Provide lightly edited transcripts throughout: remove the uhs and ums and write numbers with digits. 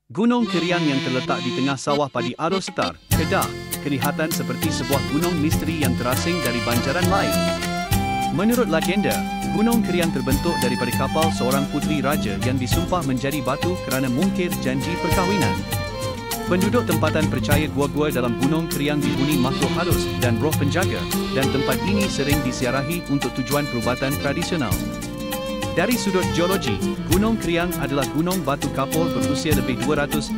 Gunung Keriang yang terletak di tengah sawah padi Arus Setar, Kedah, kelihatan seperti sebuah gunung misteri yang terasing dari banjaran lain. Menurut legenda, Gunung Keriang terbentuk daripada kapal seorang puteri raja yang disumpah menjadi batu kerana mungkir janji perkahwinan. Penduduk tempatan percaya gua-gua dalam Gunung Keriang dihuni makhluk halus dan roh penjaga, dan tempat ini sering disiarahi untuk tujuan perubatan tradisional. Dari sudut geologi, Gunung Keriang adalah gunung batu kapur berusia lebih 250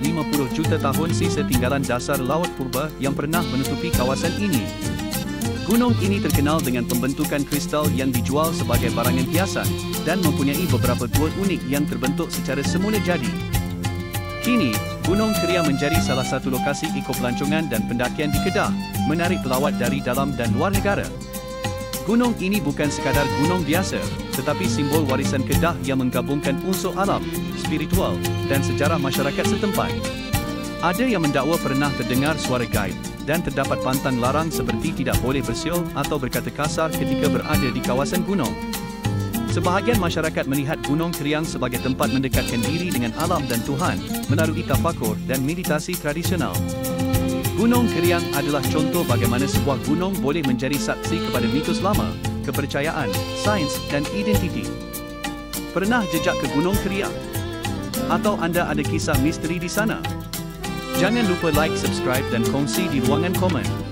juta tahun sisa tinggalan dasar laut purba yang pernah menutupi kawasan ini. Gunung ini terkenal dengan pembentukan kristal yang dijual sebagai barangan hiasan dan mempunyai beberapa gua unik yang terbentuk secara semula jadi. Kini, Gunung Keriang menjadi salah satu lokasi ekopelancongan dan pendakian di Kedah, menarik pelawat dari dalam dan luar negara. Gunung ini bukan sekadar gunung biasa, tetapi simbol warisan Kedah yang menggabungkan unsur alam, spiritual, dan sejarah masyarakat setempat. Ada yang mendakwa pernah terdengar suara gaib, dan terdapat pantang larang seperti tidak boleh bersiul atau berkata kasar ketika berada di kawasan gunung. Sebahagian masyarakat melihat Gunung Keriang sebagai tempat mendekatkan diri dengan alam dan Tuhan, melalui tafakur dan meditasi tradisional. Gunung Keriang adalah contoh bagaimana sebuah gunung boleh menjadi saksi kepada mitos lama, kepercayaan, sains dan identiti. Pernah jejak ke Gunung Keriang? Atau anda ada kisah misteri di sana? Jangan lupa like, subscribe dan kongsi di ruangan komen.